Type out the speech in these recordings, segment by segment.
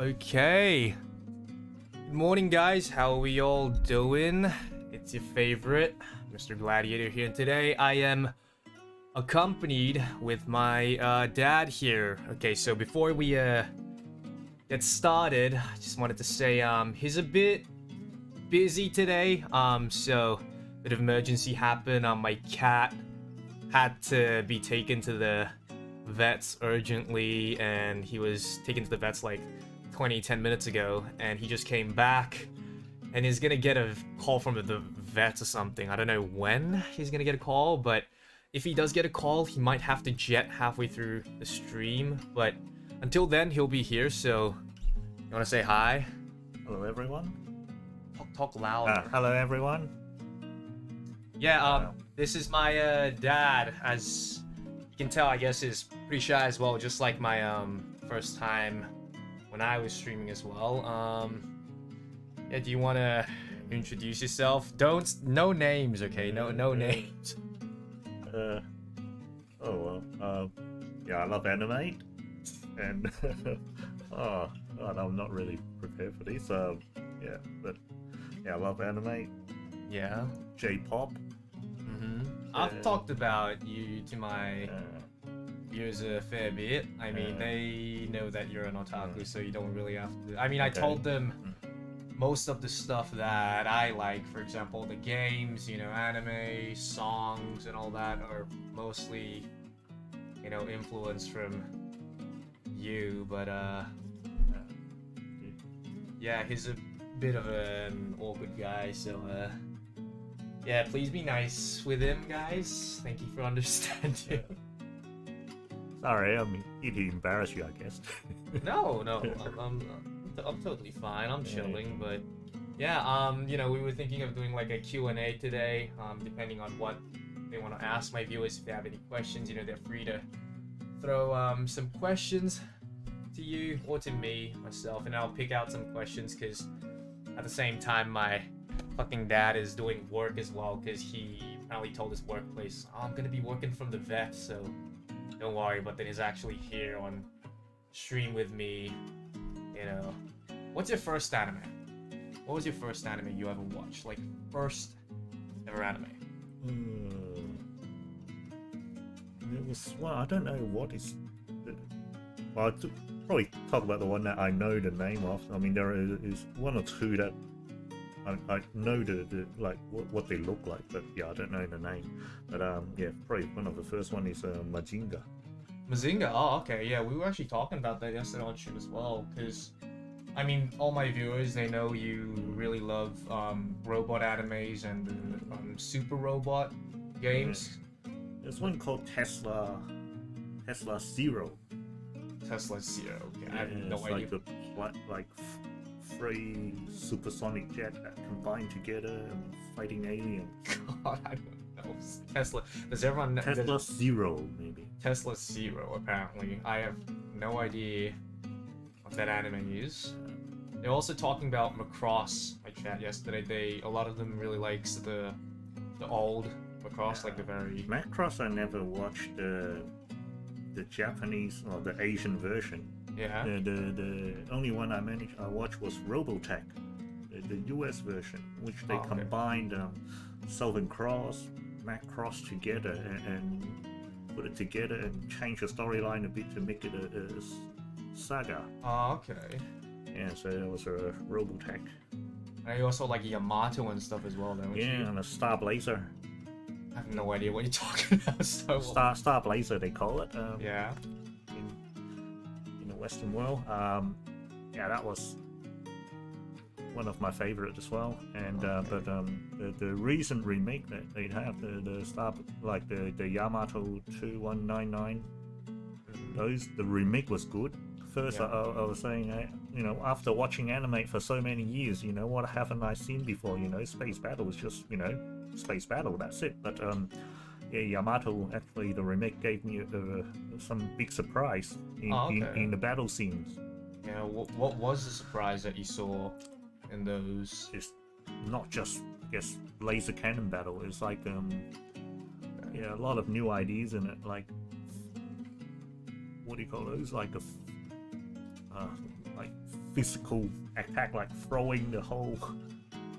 Okay. Good morning, guys. How are we all doing? It's your favorite, Mr. Gladiator here. And today I am accompanied with my dad here. Okay, so before we get started, I just wanted to say he's a bit busy today. So a bit of emergency happened. My cat had to be taken to the vets urgently, and he was taken to the vets like 10 minutes ago, and he just came back and he's gonna get a call from the vets or something. I don't know when he's gonna get a call, but if he does get a call, he might have to jet halfway through the stream, but until then he'll be here. So you want to say hi? Hello everyone. Talk louder. Hello everyone. Yeah, this is my dad. As you can tell, I guess is pretty shy as well, just like my first time when I was streaming as well. Yeah, do you want to introduce yourself? No names, okay? No names. Oh well. Yeah, I love anime, and oh God, I'm not really prepared for this. Yeah, but yeah, I love anime. Yeah. J-pop. I've talked about you to my viewers a fair bit. I mean, they know that you're an otaku, so you don't really have to. I mean, I told them most of the stuff that I like. For example, the games, you know, anime, songs, and all that are mostly, you know, influenced from you. But yeah, he's a bit of an awkward guy, so yeah, please be nice with him, guys. Thank you for understanding. Sorry, I'm here to embarrass you, I guess. No, I'm totally fine. I'm chilling, but yeah, you know, we were thinking of doing like a Q&A today, depending on what they want to ask my viewers. If they have any questions, you know, they're free to throw some questions to you or to me, myself, and I'll pick out some questions because at the same time, my fucking dad is doing work as well because he apparently told his workplace, oh, I'm gonna be working from the vet, so don't worry. But then he's actually here on stream with me, you know. What's your first anime? What was your first anime you ever watched? Like, first ever anime? It was, well, I don't know what is. Well, I'd probably talk about the one that I know the name of. I mean, there is one or two that I know the like what they look like, but yeah, I don't know the name. But yeah, probably one of the first one is Mazinga. Mazinga? Oh, okay. Yeah, we were actually talking about that yesterday on stream as well, because I mean, all my viewers, they know you really love robot animes and super robot games. There's one called Tesla Zero. Tesla Zero. Okay, I have Yeah, no it's idea. like three supersonic jet that combine together and fighting aliens. God, I don't know. Tesla. Does everyone know? Tesla Zero, maybe. Tesla Zero, apparently. I have no idea what that anime is. They're also talking about Macross. My chat yesterday. A lot of them really likes the old Macross, like the very. Macross, I never watched the Japanese or the Asian version. Yeah. The only one I watched was Robotech, the US version, which they combined Southern Cross, Macross together and put it together and changed the storyline a bit to make it a saga. Oh, okay. Yeah, so it was a Robotech. And you also like Yamato and stuff as well, don't you? Yeah, and a Star Blazer. I have no idea what you're talking about. So Star Blazer, they call it. Yeah. In the Western world. Yeah, that was one of my favorites as well. And but the recent remake that they have, the Star, like the Yamato 2199, the remake was good. First, I was saying, you know, after watching anime for so many years, you know, what haven't I seen before? You know, space battle is just, you know, space battle, that's it. But yeah, Yamato, actually, the remake gave me some big surprise in the battle scenes. Yeah, what was the surprise that you saw in those? It's not just, I guess, laser cannon battle. It's like, yeah, a lot of new ideas in it. Like, what do you call those? Like physical attack, like throwing the whole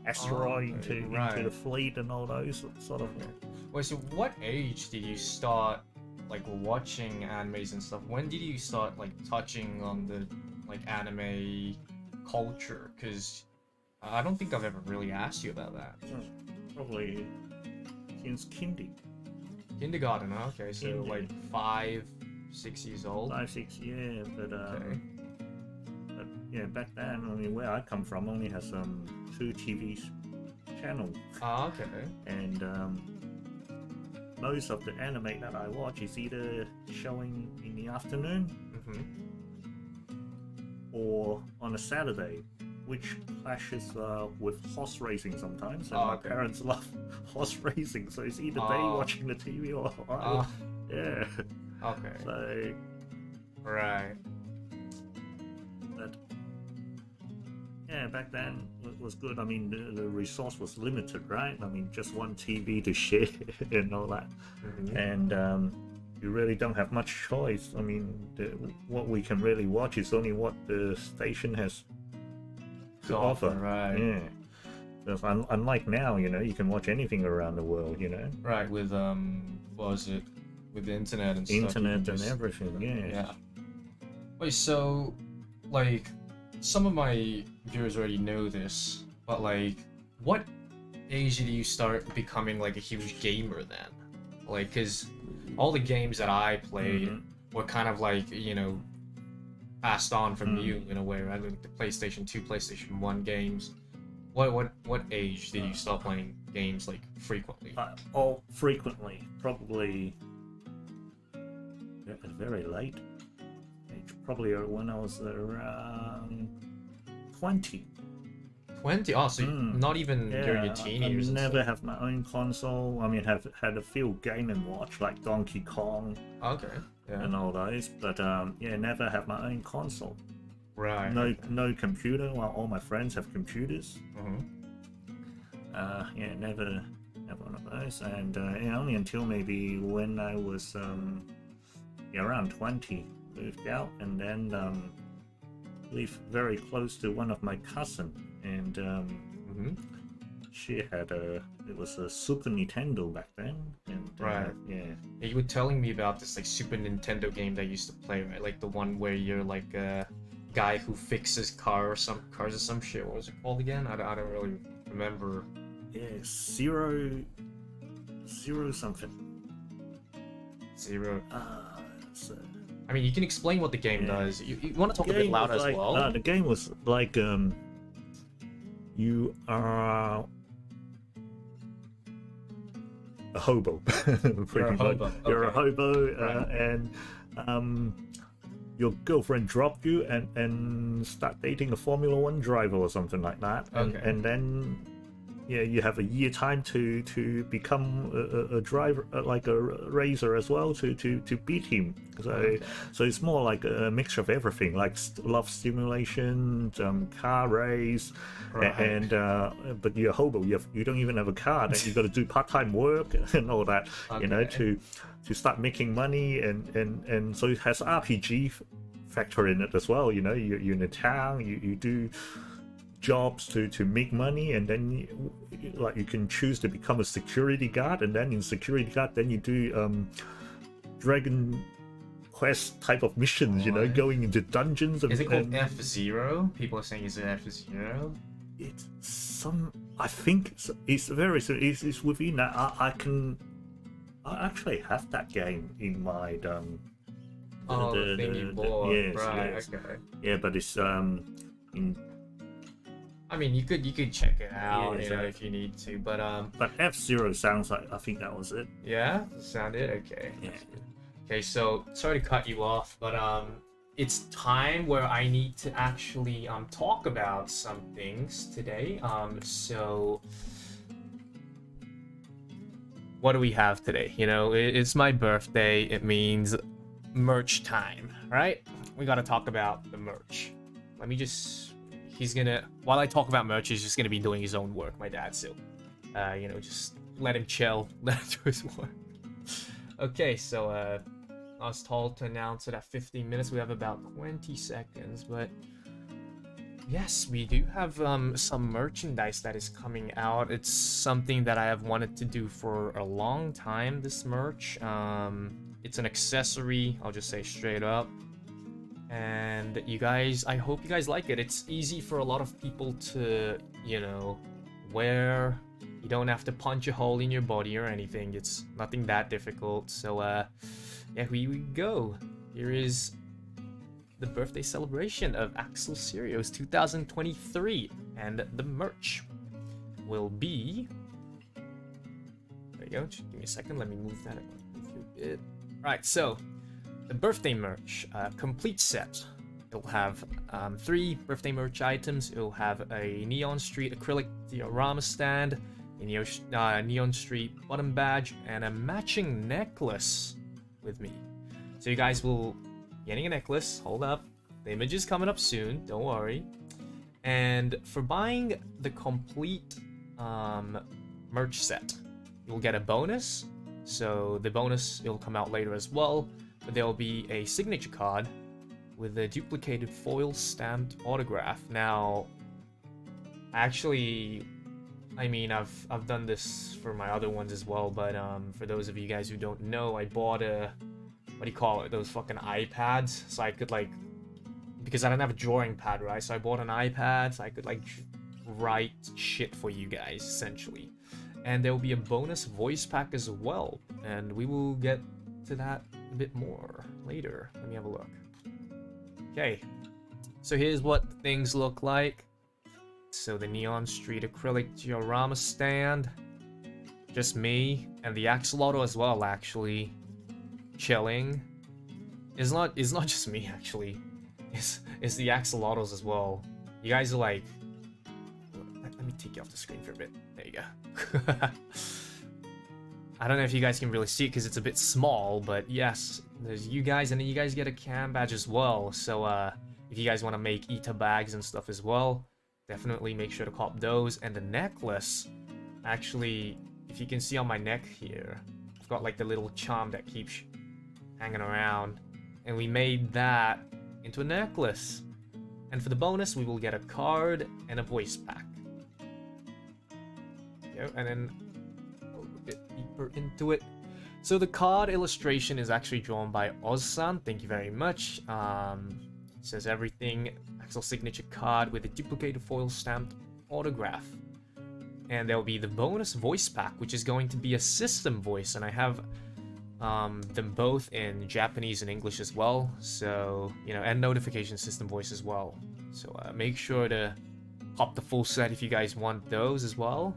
asteroid into the fleet and all those sort of. Wait, so what age did you start like watching animes and stuff? When did you start like touching on the like anime culture? Because I don't think I've ever really asked you about that. Probably since kindergarten. Okay, so like 5, 6 years old. 5, 6, yeah. But yeah, back then, I mean, where I come from only has 2 TV channels. Okay. And most of the anime that I watch is either showing in the afternoon or on a Saturday, which clashes with horse racing sometimes. And my parents love horse racing, so it's either they watching the TV or I. Yeah. Okay. So. Right. But yeah, back then it was good. I mean, the resource was limited, right? I mean, just one TV to share and all that, and you really don't have much choice. I mean, what we can really watch is only what the station has to offer. Right. Yeah. So unlike now, you know, you can watch anything around the world, you know. Right. With what was it? With the internet and stuff. Internet and everything. Yeah. Yeah. Wait. So, like, some of my viewers already know this, but like, what age did you start becoming like a huge gamer then? Like, cause all the games that I played were kind of like, you know, passed on from you in a way, right? Like the PlayStation 2, PlayStation 1 games. What age did you start playing games like frequently? Frequently, probably at a very late age. Probably when I was around 20. 20? Oh, so not even during your teen years. I never have my own console. I mean, have had a few Game & Watch like Donkey Kong. Okay. Yeah. And all those, but yeah, never have my own console. Right. No computer. Well, all my friends have computers. Yeah, never have one of those, and yeah, only until maybe when I was yeah, around 20, moved out, and then lived very close to one of my cousin, and she had it was a Super Nintendo back then, and yeah. You were telling me about this like Super Nintendo game that you used to play, right? Like the one where you're like a guy who fixes cars or some shit. What was it called again? I don't really remember. Yeah, zero something. Zero. So I mean, you can explain what the game does. You want to talk a bit louder as well? The game was like you are a hobo. You're a hobo. You're a hobo, and your girlfriend dropped you and start dating a Formula 1 driver or something like that, and then yeah, you have a year time to become a driver, like a racer as well, to beat him. So it's more like a mixture of everything, like love simulation, car race, and but you're a hobo. You don't even have a car. Then you got to do part-time work and all that, you know, to start making money, and so it has RPG factor in it as well. You know, you're in a town, you do jobs to make money, and then you can choose to become a security guard, and then in security guard then you do Dragon Quest type of missions, you know, going into dungeons. Is it called F-Zero? People are saying, is it F-Zero? It's some, I think it's very, it's within that. I actually have that game in my the thing you bought. Yes, right, yes. okay. Yeah, but it's in, I mean, you could check it out, yeah, you know, if you need to, but F-Zero sounds like, I think that was it. Yeah, sounded okay. Yeah. Okay, so sorry to cut you off, but it's time where I need to actually talk about some things today. So what do we have today? You know, it's my birthday. It means merch time, right? We gotta talk about the merch. Let me just. He's gonna, while I talk about merch, he's just gonna be doing his own work, my dad, so, you know, just let him chill, let him do his work. Okay, so, I was told to announce it at 15 minutes, we have about 20 seconds, but yes, we do have some merchandise that is coming out. It's something that I have wanted to do for a long time, this merch. It's an accessory, I'll just say straight up. And you guys, I hope you guys like it. It's easy for a lot of people to, you know, wear. You don't have to punch a hole in your body or anything. It's nothing that difficult. So, yeah, here we go. Here is the birthday celebration of Axel Syrios 2023. And the merch will be... There you go. Just give me a second. Let me move that a bit. Alright, so... the birthday merch, complete set. It'll have 3 birthday merch items. It'll have a Neon Street acrylic diorama stand, a Neon Street button badge, and a matching necklace with me. So you guys will be getting a necklace. Hold up. The image is coming up soon. Don't worry. And for buying the complete merch set, you'll get a bonus. So the bonus will come out later as well. But there will be a signature card with a duplicated foil stamped autograph. Now, actually, I mean, I've done this for my other ones as well, but for those of you guys who don't know, I bought a, what do you call it, those fucking iPads, so I could, like, because I don't have a drawing pad, right? So I bought an iPad so I could, like, write shit for you guys, essentially. And there will be a bonus voice pack as well, and we will get to that a bit more later. Let me have a look. Okay, so here's what things look like. So the Neon Street acrylic diorama stand, just me, and the Axelotl as well, actually chilling. It's not just me, actually. It's the Axelotls as well. You guys are like, let me take you off the screen for a bit. There you go. I don't know if you guys can really see it because it's a bit small, but yes, there's you guys, and then you guys get a cam badge as well. So if you guys want to make ETA bags and stuff as well, definitely make sure to cop those. And the necklace, actually, if you can see on my neck here, I've got like the little charm that keeps hanging around, and we made that into a necklace. And for the bonus, we will get a card and a voice pack. And then bit deeper into it. So the card illustration is actually drawn by Oz-san. Thank you very much. It says everything. Axel signature card with a duplicated foil stamped autograph. And there will be the bonus voice pack, which is going to be a system voice, and I have them both in Japanese and English as well. So, you know, and notification system voice as well. So make sure to pop the full set if you guys want those as well.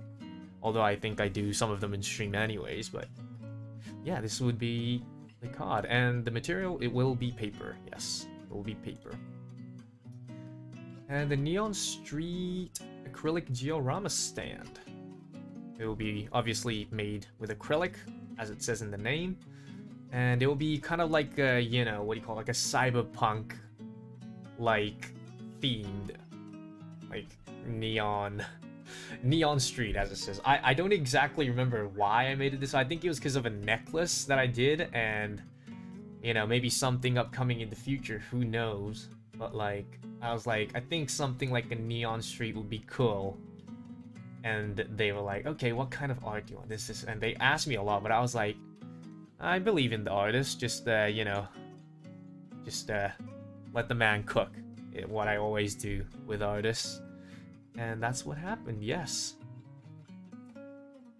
Although I think I do some of them in stream anyways, but yeah, this would be the card. And the material, it will be paper. Yes, it will be paper. And the Neon Street acrylic diorama stand. It will be obviously made with acrylic, as it says in the name. And it will be kind of like a, you know, what do you call it, like a cyberpunk, like, themed, like, neon Street, as it says. I don't exactly remember why I made it this way. I think it was because of a necklace that I did, and, you know, maybe something upcoming in the future, who knows. But, like, I was like, I think something like a Neon Street would be cool. And they were like, okay, what kind of art do you want? This is, and they asked me a lot, but I was like, I believe in the artist, just, you know, just, let the man cook. What I always do with artists. And that's what happened, yes.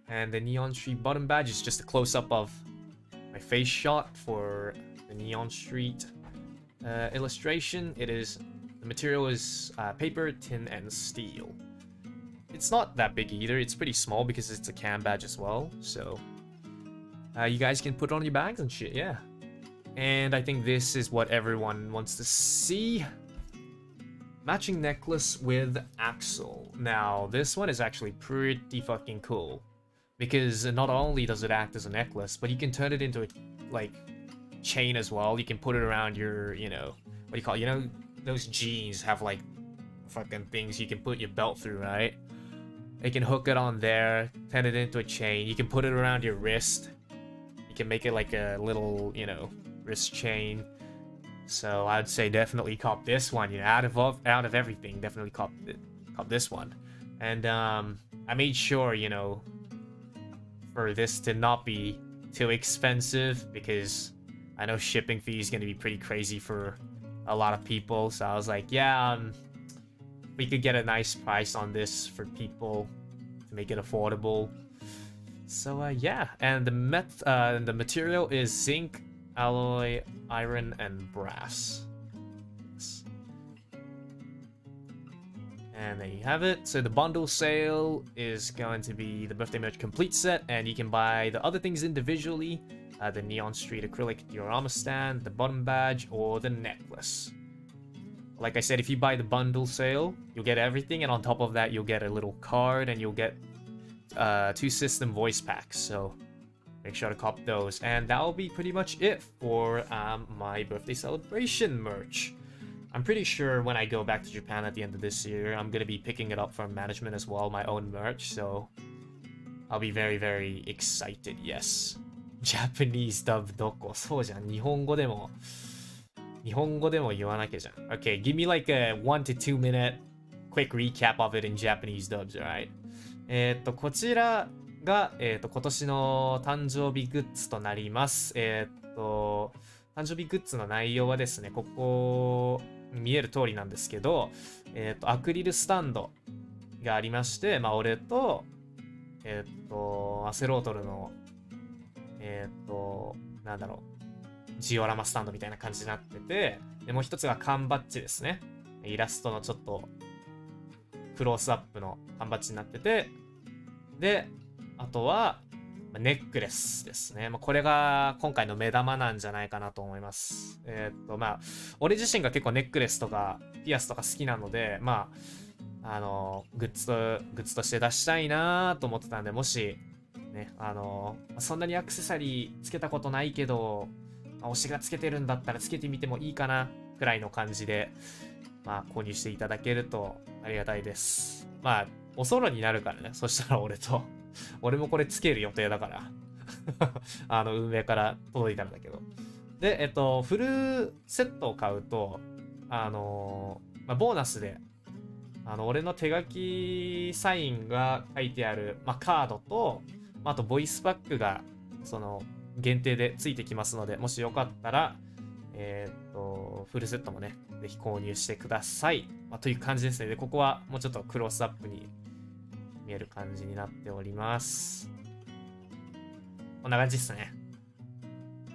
And the Neon Street button badge is just a close-up of my face shot for the Neon Street illustration. It is, the material is paper, tin, and steel. It's not that big either. It's pretty small because it's a cam badge as well. So you guys can put it on your bags and shit, yeah. And I think this is what everyone wants to see. Matching necklace with Axel. Now, this one is actually pretty fucking cool. Because not only does it act as a necklace, but you can turn it into a, like, chain as well. You can put it around your, you know, what do you call it? You know, those jeans have, like, fucking things you can put your belt through, right? You can hook it on there, turn it into a chain. You can put it around your wrist. You can make it like a little, you know, wrist chain. So I'd say definitely cop this one. You know, out of everything, definitely cop this one. And I made sure, you know, for this to not be too expensive, because I know shipping fee is going to be pretty crazy for a lot of people. So I was like, yeah, we could get a nice price on this for people to make it affordable. So yeah, and the material is zinc, alloy, iron, and brass. And there you have it. So the bundle sale is going to be the birthday merch complete set, and you can buy the other things individually. The Neon Street acrylic diorama stand, the bottom badge, or the necklace. Like I said, if you buy the bundle sale, you'll get everything, and on top of that, you'll get a little card, and you'll get 2 system voice packs. So make sure to cop those. And that will be pretty much it for my birthday celebration merch. I'm pretty sure when I go back to Japan at the end of this year, I'm gonna be picking it up from management as well, my own merch. So I'll be very, very excited. Yes. Japanese dub どこ? そうじゃん。日本語でも言わなきゃじゃん。Okay, give me like a 1 to 2 minute quick recap of it in Japanese dubs, alright? こちらが、今年の誕生日グッズとなります。誕生日グッズの内容はですね、ここ見える通りなんですけど、アクリルスタンドがありまして、まあ俺と、アセロートルの、なんだろう、ジオラマスタンドみたいな感じになってて、でもう一つが缶バッジですね。イラストのちょっとクロースアップの缶バッジになってて、で、あとはネックレスですね。これが今回の目玉なんじゃないかなと思います。まあ、俺自身が結構ネックレスとかピアスとか好きなので、まあ、グッズとして出したいなと思ってたんで、もし、ね、そんなにアクセサリーつけたことないけど、推しがつけてるんだったらつけてみてもいいかな、くらいの感じで、まあ、購入していただけるとありがたいです。まあ、おそろになるからね。そしたら俺もこれつける予定だから運営から届いたんだけど。で、フルセットを買うと、まあ、ボーナスで、俺の手書きサインが書いてある、まあ、カードと、あとボイスパックが、限定でついてきますので、もしよかったら、フルセットもね、ぜひ購入してください。まあ、という感じですね。で、ここはもうちょっとクロスアップに見える感じになっております。こんな感じですね。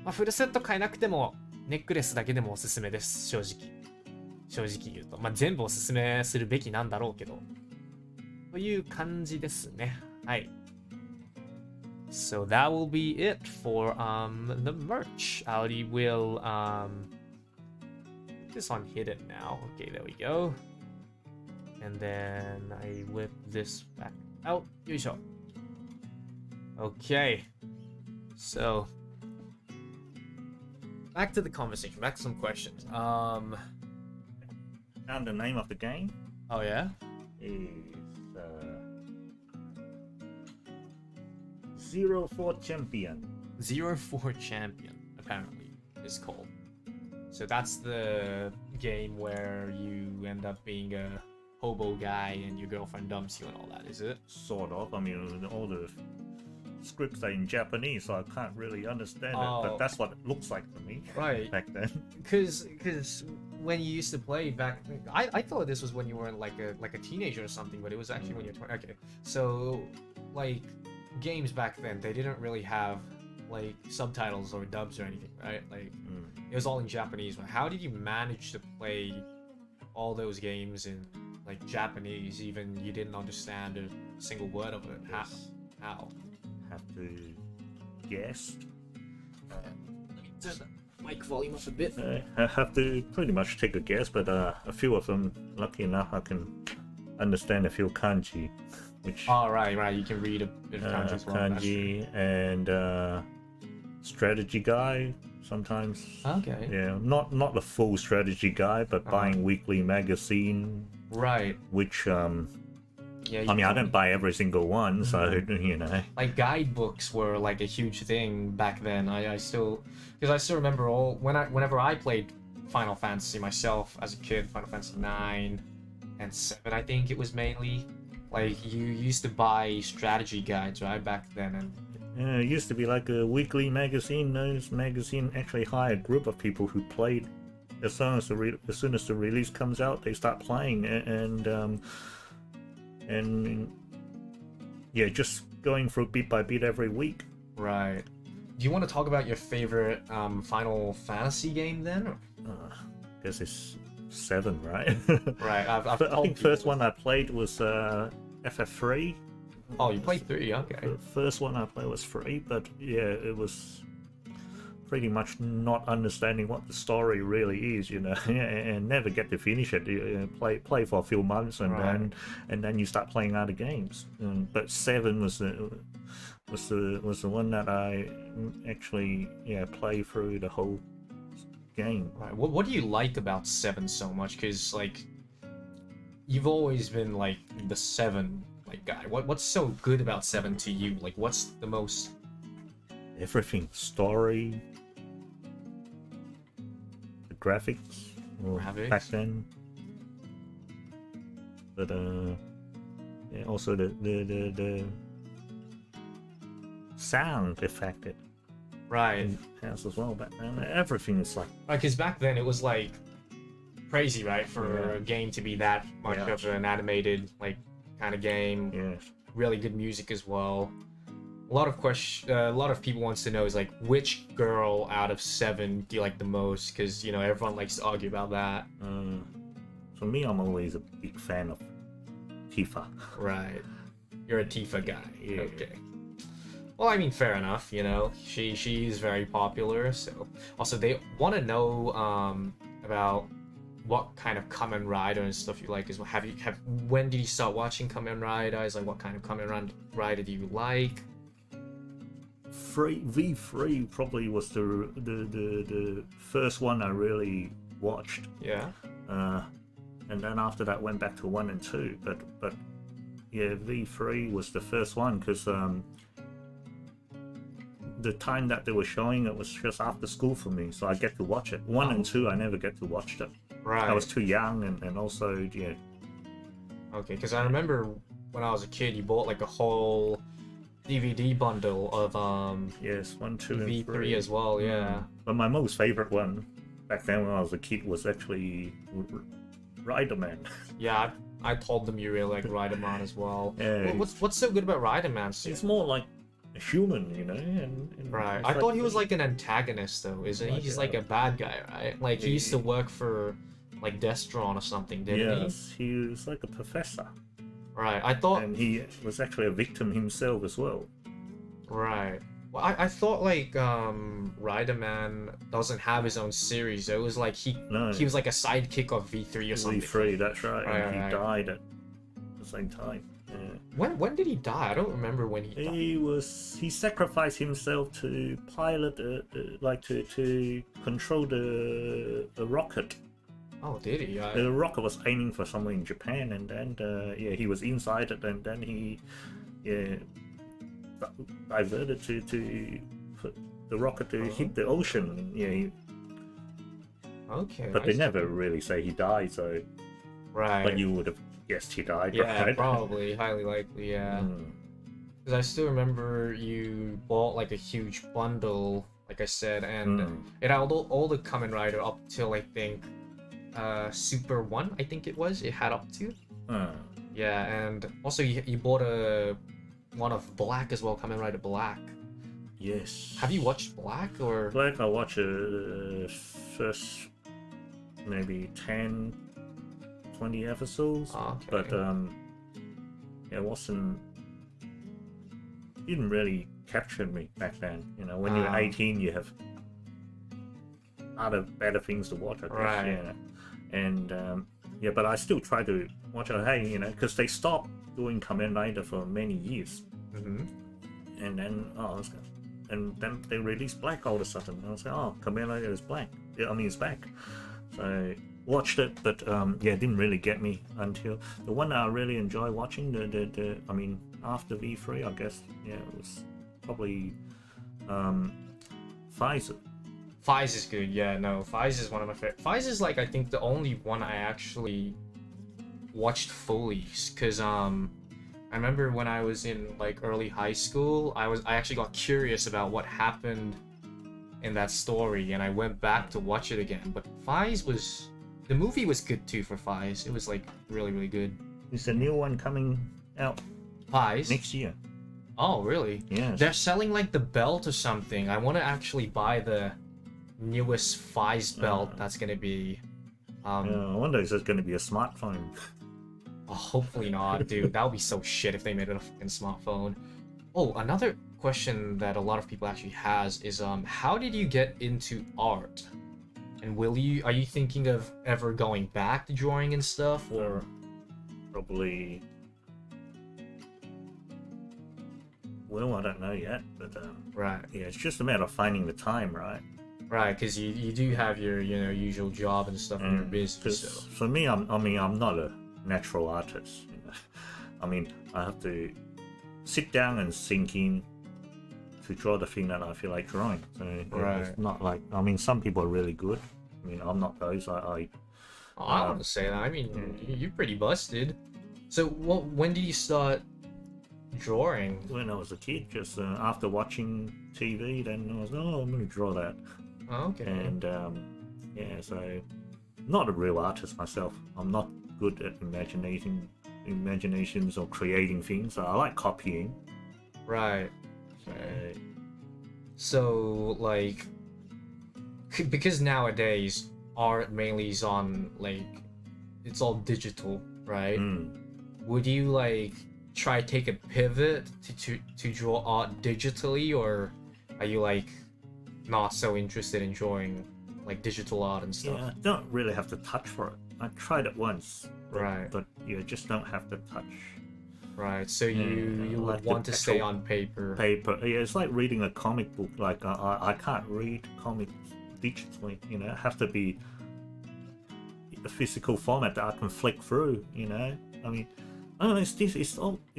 まあ、フルセット買えなくても、ネックレスだけでもおすすめです。正直言うと。まあ、全部おすすめするべきなんだろうけど。という感じですね。はい。So that will be it for the merch. Ali will put this on hidden now. Okay, there we go. And then I whip this back out. Yoisho. Okay. So back to the conversation. Back to some questions. And the name of the game? Oh yeah? Is 04 Champion. 04 Champion, apparently, is called. So that's the game where you end up being a hobo guy and your girlfriend dumps you and all that, is it? Sort of. I mean, all the scripts are in Japanese, so I can't really understand it. But that's what it looks like to me. Right. Back then. Because when you used to play back, I thought this was when you were like a teenager or something, but it was actually when you're 20. Okay, so like games back then, they didn't really have like subtitles or dubs or anything, right? Like it was all in Japanese. How did you manage to play all those games in like Japanese, even you didn't understand a single word of it? How? Have to guess. Turn the mic volume up a bit. I have to pretty much take a guess, but a few of them, lucky enough, I can understand a few kanji. Which, right. You can read a bit of kanji as well. Kanji and strategy guy sometimes. Okay. Yeah, not the full strategy guy, but buying weekly magazine. Right. Which yeah. I mean, I don't buy every single one, so you know. Like guidebooks were like a huge thing back then. I still remember whenever I played Final Fantasy myself as a kid. Final Fantasy 9 and 7, I think it was mainly. Like, you used to buy strategy guides, right, back then, and it used to be like a weekly magazine. Those magazine actually hire a group of people who played. As soon as the release comes out, they start playing, and yeah, just going through bit by bit every week. Right. Do you want to talk about your favorite Final Fantasy game then? I guess it's 7, right? Right. I think first one I played was FF3. Oh, you played 3, okay. The first one I played was 3, but yeah, it was pretty much not understanding what the story really is, you know, and never get to finish it. You play for a few months, and then you start playing other games. But 7 was the one that I actually play through the whole game. Right. What do you like about 7 so much? Because like, you've always been like the 7 like guy. What's so good about 7 to you? Like, what's the most? Everything. Story, the graphics, back then. But yeah, also the sound affected. Right. House as well back then. Everything is like. Right, because back then it was like crazy, right, for a game to be that much of an animated like kind of game. Yes. Really good music as well. A lot of people wants to know is like, which girl out of 7 do you like the most? Because you know everyone likes to argue about that. For me, I'm always a big fan of Tifa. Right. You're a Tifa guy. Yeah. Okay. Well, I mean, fair enough. You know, she is very popular. So also they want to know about what kind of Kamen Rider and stuff you like as well. When did you start watching Kamen Riders? Like, what kind of Kamen Rider do you like? V3 probably was the first one I really watched. Yeah. And then after that went back to 1 and 2. But yeah, V3 was the first one because the time that they were showing it was just after school for me, so I get to watch it. 1 and 2 I never get to watch them. Right. I was too young, and also yeah. Okay, because I remember when I was a kid, you bought like a whole DVD bundle of yes, 1, 2, V3 and 3 as well. Yeah. But my most favorite one back then when I was a kid was actually Riderman. Yeah, I told them you really like Riderman as well. Yeah, What's so good about Riderman? It's more like a human, you know. And right. I thought he was like an antagonist though, isn't he? He's like a bad guy, right? Like he used to work for like Destron or something, didn't he? Yes, he was like a professor. Right. I thought. And he was actually a victim himself as well. Right. Well, I thought like Riderman doesn't have his own series. It was like he was like a sidekick of V3 or something. V3, that's right. Right, and he died at the same time. Yeah. When did he die? I don't remember when he died. He sacrificed himself to pilot to control the rocket. Oh, did he? The rocket was aiming for somewhere in Japan, and then he was inside it, and then he diverted for the rocket to hit the ocean. Okay. But they never really say he died, so. Right. But you would have guessed he died, yeah, right? probably, highly likely, yeah. Because I still remember you bought like a huge bundle, like I said, and it had all the Kamen Rider up till I think Super 1, I think it was. It had up to. Yeah, and also you bought one of Black as well, Kamen Rider Black. Yes. Have you watched Black or? Black, I watched first maybe 10, 20 episodes, okay. But it didn't really capture me back then. You know, when you're 18, you have other better things to watch, I guess. Right. Yeah. And but I still try to watch it. Hey, you know, because they stopped doing Kamen Rider for many years, and then they released Black all of a sudden. And I was like, oh, Kamen Rider is Black. Yeah, I mean, it's back. So watched it, but didn't really get me until the one that I really enjoy watching. I mean, after V3, I guess, it was probably Pfizer. Fies is good. Yeah, no, Fies is one of my favorite. Fies is like I think the only one I actually watched fully, cause I remember when I was in like early high school, I actually got curious about what happened in that story, and I went back to watch it again. But the movie was good too for Fies. It was like really really good. Is a new one coming out Fies next year? Oh really? Yes. They're selling like the belt or something. I want to actually buy the newest Fies belt. That's gonna be. I wonder if there's gonna be a smartphone. Oh, hopefully not, dude. That would be so shit if they made it a fucking smartphone. Oh, another question that a lot of people actually has is how did you get into art? And are you thinking of ever going back to drawing and stuff, or probably? Well, I don't know yet, but right? Yeah, it's just a matter of finding the time, right? Right, because you do have your usual job and stuff in your business. So. For me, I'm not a natural artist. I mean, I have to sit down and sink in to draw the thing that I feel like drawing. So right. It's not like, I mean, some people are really good. I mean, I'm not those. I wouldn't say that. I mean, you're pretty busted. So, when did you start drawing? When I was a kid, just after watching TV, then I was, I'm going to draw that. Oh, okay. And yeah, so not a real artist myself. I'm not good at imaginations or creating things. I like copying. Right. So like, because nowadays art mainly is on like, it's all digital, right? Would you like try take a pivot to draw art digitally, or are you like not so interested in drawing like digital art and stuff? Yeah, I don't really have to touch for it. I tried it once, right? But you just don't have to touch. Right. So you would like want to stay on paper. Yeah, it's like reading a comic book. Like I can't read comics digitally. You know, it have to be a physical format that I can flick through. You know, I mean, I don't know. It's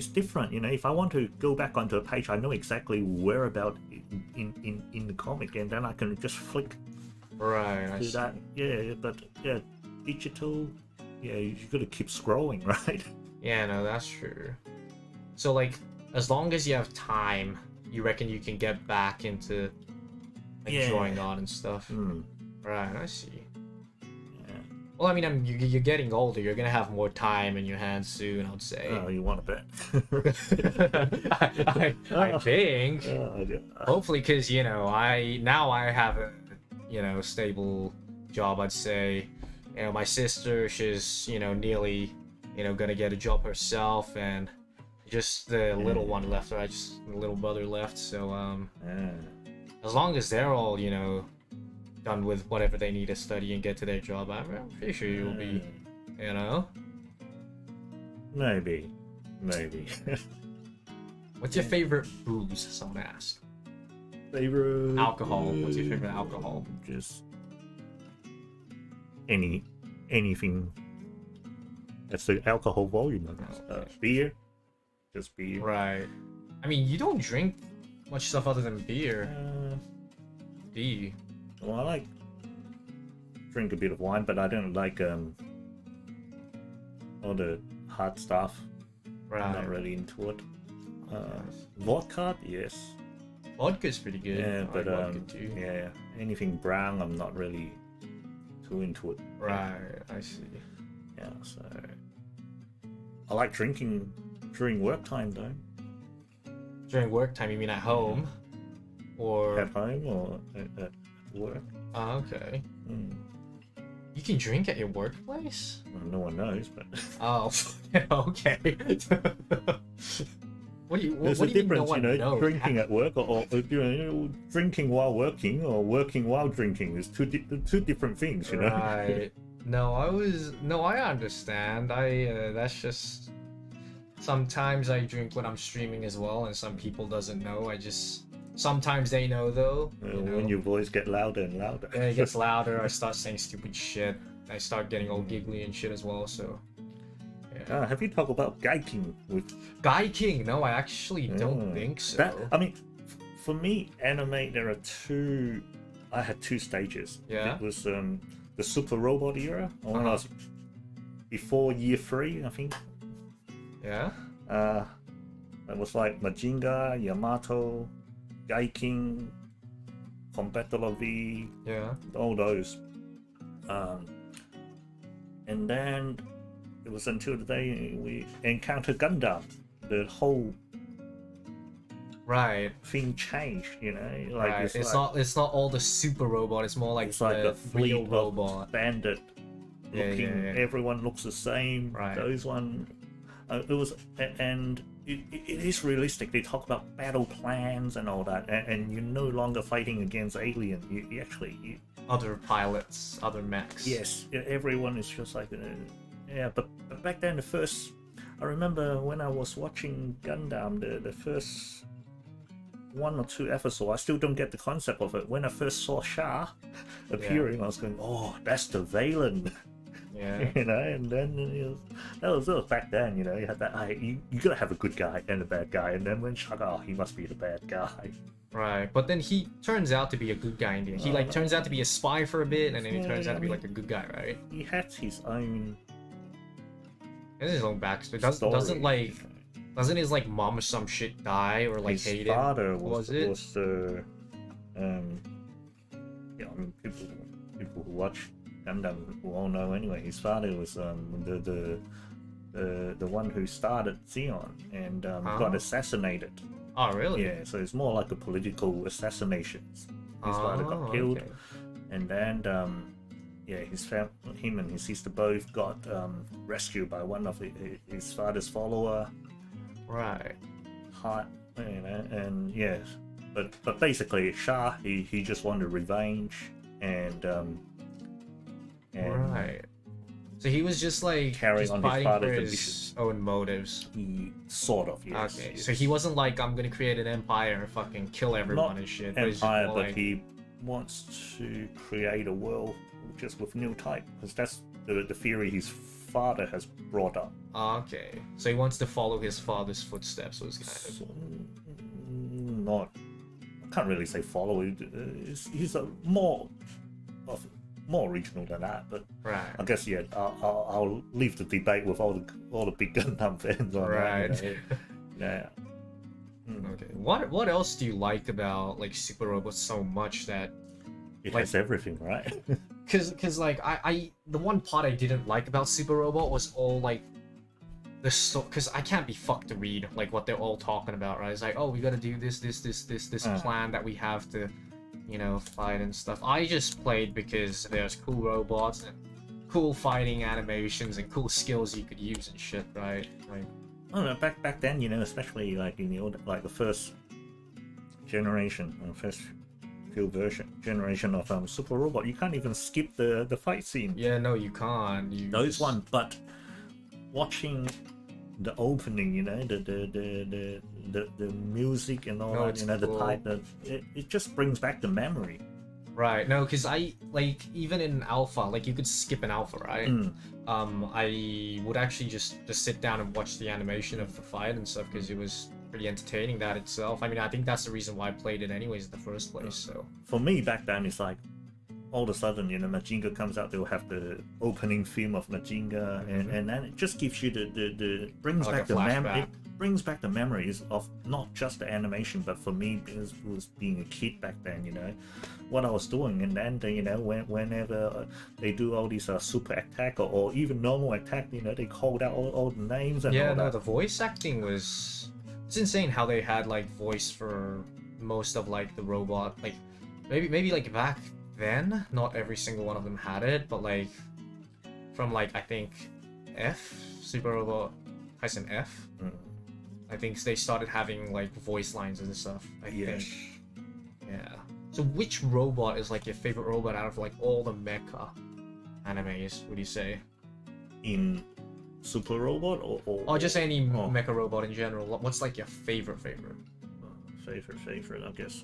different. You know, if I want to go back onto a page, I know exactly where about in the comic, and then I can just flick. Right. Do that. Yeah, but yeah, digital. Yeah, you got to keep scrolling, right? Yeah, no, that's true. So like, as long as you have time, you reckon you can get back into like drawing art and stuff. Right, I see. Yeah. Well, I mean, you're getting older. You're gonna have more time in your hands soon, I'd say. Oh, you want a bet? I think. Yeah. Hopefully, because I have a stable job. I'd say. My sister, she's nearly gonna get a job herself, and just the little one left, right? Just the little brother left. So as long as they're all done with whatever they need to study and get to their job, I'm pretty sure you'll be maybe. What's your favorite booze? Someone asked. Favorite alcohol. What's your favorite alcohol? Just anything that's the alcohol volume. Beer, just beer. Right. I mean, you don't drink much stuff other than beer. Do you? Well, I like drink a bit of wine, but I don't like all the hard stuff. Right. I'm not really into it. Vodka, yes. Vodka's pretty good. Yeah, but vodka too. yeah, anything brown, I'm not really too into it. Right, I see. Yeah, so I like drinking during work time though. During work time, you mean at home? Or at home or at work? Oh, okay. You can drink at your workplace? Well, no one knows, but oh, okay. There's a difference, drinking at work or drinking while working or working while drinking. There's two different things, Right. I understand. That's just sometimes I drink when I'm streaming as well, and some people doesn't know. Sometimes they know though. When your voice gets louder and louder. Yeah, it gets louder. I start saying stupid shit. I start getting all giggly and shit as well. So. Yeah. Have you talked about Gaiking with Gaiking? No, I actually don't think so. I mean, for me, anime, there are two I had 2 stages. Yeah. It was the Super Robot era, or when I was before year 3, I think. Yeah. It was like Majinga, Yamato, Gaiking, Combattler V, Yeah. all those. And then it was until the day we encountered Gundam. The whole Right. thing changed, you know. Like Right. It's like, not all the super robot. It's more like it's like the a fleet real of robot. bandit looking. Yeah. Everyone looks the same. Right. Those one, it was, and it is realistic. They talk about battle plans and all that, and you're no longer fighting against alien. You actually Other pilots, other mechs. yes, everyone is just like yeah. But back then, I remember when I was watching Gundam, the first 1 or 2 episodes, I still don't get the concept of it. When I first saw Shah appearing, I was going, "Oh, that's the Valen," Yeah. you know. And then that was back then, you know. You had that. You gotta have a good guy and a bad guy, and then when Shah, he must be the bad guy. Right. But then he turns out to be a good guy in the end. He like turns out to be a spy for a bit, and then he turns out to be like a good guy, right? He had his own. He has his own backstory. Story, Doesn't his like mom or some shit die or like his hate him? father Was yeah, I mean, people who watch Gundam will all know anyway. His father was the one who started Zeon and got assassinated. Oh really? Yeah, so it's more like a political assassination. His father got killed, okay. and then yeah, him and his sister both got rescued by one of his father's follower. Right. You know, and yeah, but basically Shah he just wanted revenge and right. So he was just like carrying on his fighting for father's his own motives. he sort of, yes. Okay, yes. so he wasn't like, I'm gonna create an empire and fucking kill everyone Not and shit. empire, more but like... he wants to create a world just with new type, because that's the theory his father has brought up. Okay, so he wants to follow his father's footsteps. So it's kind of So, not, I can't really say follow. He's a more original than that, but right. I guess yeah. I'll leave the debate with all the big Gundam fans on Right. that. You know? Yeah. Okay. What else do you like about like Super Robots so much that It like, has everything, right? Cause like I the one part I didn't like about Super Robot was all like the because I can't be fucked to read like what they're all talking about, right? It's like, oh, we gotta do this plan that we have to, you know, fight and stuff. I just played because there's cool robots and cool fighting animations and cool skills you could use and shit, right? Like, I don't know, back then, you know, especially like in the old, like the first generation, first few generation of Super Robot, you can't even skip the fight scene. yeah, no, you can't. Those one, but watching the opening, you know, the music and all that, you know, cool. the type, it just brings back the memory. Right, no, because I, like, even in Alpha, like, you could skip an Alpha, right? I would actually just sit down and watch the animation of the fight and stuff, because it was pretty entertaining, that itself. I mean, I think that's the reason why I played it anyways in the first place, so... For me, back then, it's like, all of a sudden, you know, Majinga comes out, they'll have the opening theme of Majinga, and then it just gives you the brings like back the memory. flashback. It brings back the memories of not just the animation, but for me, it was being a kid back then, you know, what I was doing, and then you know, whenever they do all these super attack or even normal attack, you know, they called out all the names and yeah, all no, that. the voice acting was... It's insane how they had, like, voice for most of, like, the robot, like, maybe like, back then, not every single one of them had it, but, like, from, like, I think, Super Robot Tyson F, I think they started having, like, voice lines and stuff, I think. Yeah. So which robot is, like, your favorite robot out of, like, all the mecha animes, would you say? In Super Robot or just any mecha robot in general? What's like your favorite? Favorite, I guess.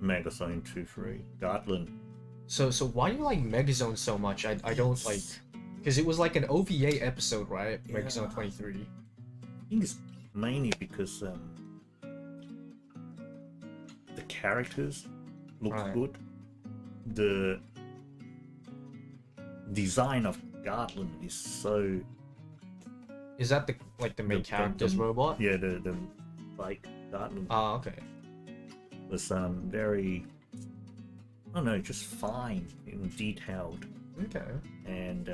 Megazone 2-3, Gatling. So why do you like Megazone so much? I don't like, because it was like an OVA episode, right? Yeah. Megazone 23. I think it's mainly because the characters look Right. good. the design of Garland is so. Is that the main character's robot? Yeah, the like Garland. Oh, okay. Was very, I don't know, just fine and detailed. Okay. And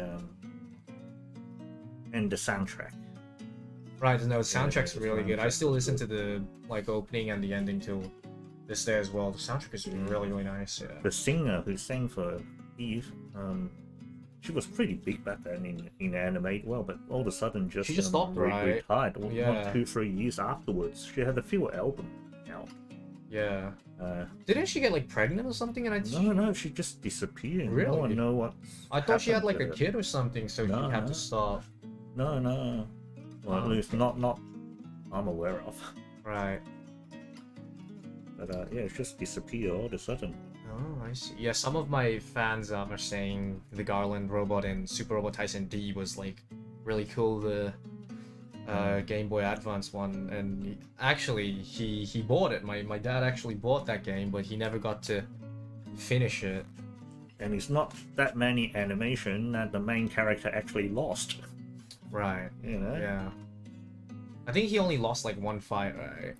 the soundtrack. Right, no, the soundtrack's the really good. I soundtrack still is listen to the opening and the ending till this day as well. The soundtrack is really, really nice. Yeah. The singer who sang for Eve, she was pretty big back then in anime, well, but all of a sudden She just stopped, right? Retired. Yeah. 1, 2, 3 years afterwards. She had a few albums out. Yeah. Didn't she get like pregnant or something? No, she just disappeared. Really? No one know what. I thought she had like happened a to her. kid or something, so she had to stop. No. Well, at least not I'm aware of. Right. But yeah, it just disappeared all of a sudden. Oh, I see. Yeah, some of my fans are saying the Garland robot in Super Robot Tyson D was like really cool. The Game Boy Advance one, and he bought it. My dad actually bought that game, but he never got to finish it. And it's not that many animation that the main character actually lost. Right. You know? Yeah. I think he only lost like one fight, right?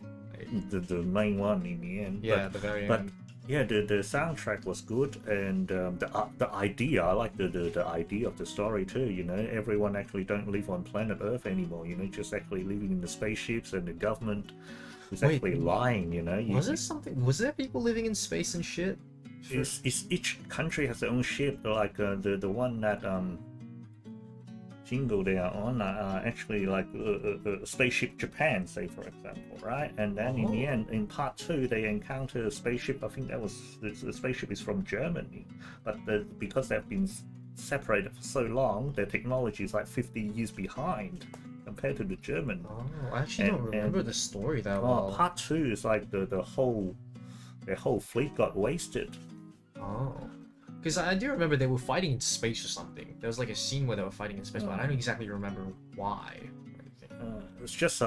The main one in the end. Yeah, the very but end. yeah, the soundtrack was good, and the idea, I like the idea of the story too. You know, everyone actually don't live on planet Earth anymore. You know, just actually living in the spaceships, and the government is actually lying. You know, Was there people living in space and shit? It's each country has their own ship. Like the one that Jingo they are on actually like spaceship Japan, say for example, right? And then in the end, in part 2, they encounter a spaceship. I think that was the spaceship is from Germany, but because they've been separated for so long, their technology is like 50 years behind compared to the German. Oh, I actually don't remember the story that well. Part 2 is like their whole fleet got wasted. Oh. Because I do remember they were fighting in space or something. There was like a scene where they were fighting in space, but I don't exactly remember why. It's just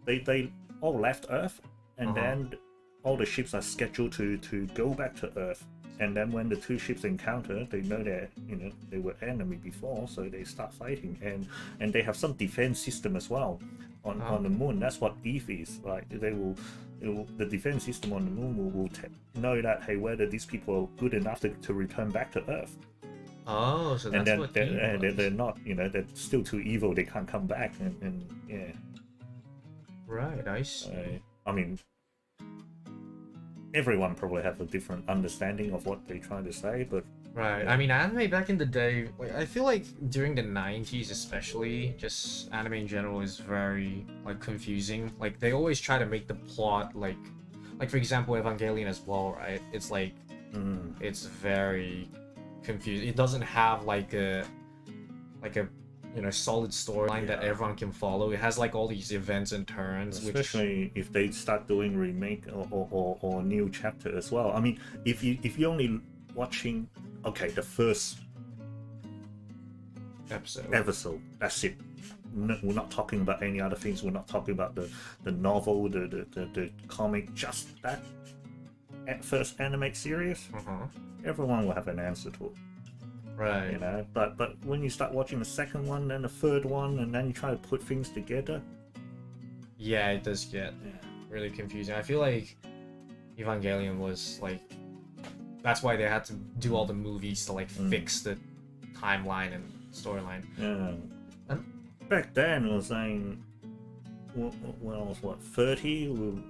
they all left Earth, and then all the ships are scheduled to go back to Earth. And then when the two ships encounter, they know that they were enemy before, so they start fighting. And they have some defense system as well on the moon. That's what Eve is like. The defense system on the moon will know that, hey, whether these people are good enough to return back to Earth. Oh, so that's what they're not, they're still too evil. They can't come back, and yeah. Right, I see. I mean, everyone probably have a different understanding of what they're trying to say, but right. I mean, anime back in the day, I feel like during the 90s especially, just anime in general is very confusing. Like they always try to make the plot like for example Evangelion as well, right? It's like it's very confusing. It doesn't have like a solid storyline that everyone can follow. It has like all these events and turns, especially if they start doing remake or new chapter as well. I mean, if you only watching the first episode, that's it. No, we're not talking about any other things. We're not talking about the novel, the comic, just that first anime series. Everyone will have an answer to it. Right. But when you start watching the second one, then the third one, and then you try to put things together. Yeah, it does get really confusing. I feel like Evangelion was like, that's why they had to do all the movies to fix the timeline and storyline. Yeah. Back then, it was saying, when I was 30,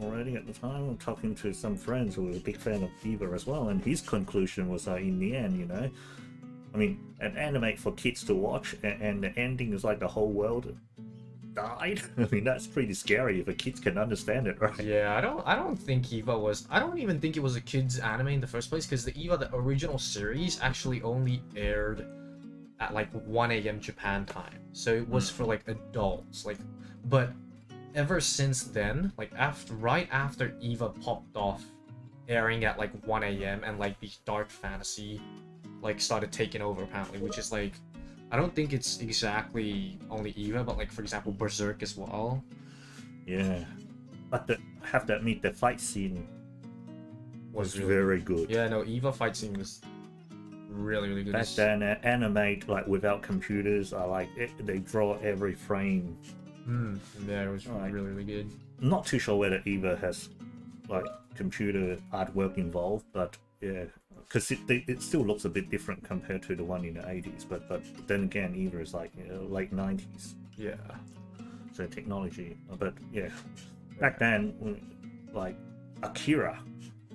already at the time, I'm talking to some friends who were a big fan of Giga as well, and his conclusion was in the end, I mean, an anime for kids to watch, and the ending is like the whole world died. I mean, that's pretty scary if a kid can understand it, right? Yeah, I don't think Eva was. I don't even think it was a kids anime in the first place, because the original series actually only aired at 1 a.m. Japan time, so it was for adults. But ever since then, right after Eva popped off airing at 1 a.m. and the dark fantasy started taking over apparently, which is I don't think it's exactly only Eva, but for example Berserk as well. Yeah, but I have to admit the fight scene was really very good. Yeah, no, Eva fight scene was really good. Back then, animate like without computers, I like it, they draw every frame. Yeah, it was really good. Not too sure whether Eva has like computer artwork involved, but yeah, because it still looks a bit different compared to the one in the 80s. But then again, Eva is like late 90s. Yeah. So technology, but yeah, back then, like Akira,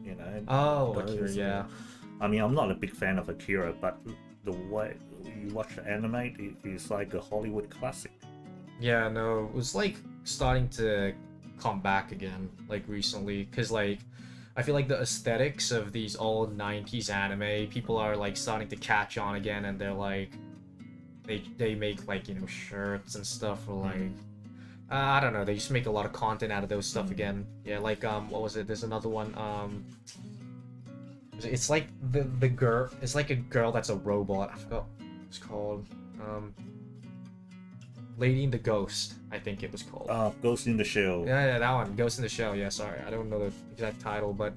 you know. Oh, Akira, yeah. I mean, I'm not a big fan of Akira, but the way you watch the anime, it is like a Hollywood classic. Yeah, no, it was like starting to come back again, like recently, because like I feel like the aesthetics of these old 90s anime, people are like starting to catch on again, and they're like, they make like, you know, shirts and stuff, or like, I don't know, they just make a lot of content out of those stuff again. Yeah, like, what was it? There's another one, it's like the girl, it's like a girl that's a robot, I forgot what it's called, Lady in the Ghost, I think it was called. Ghost in the Shell. Yeah, that one, Ghost in the Shell. Yeah, sorry, I don't know the exact title, but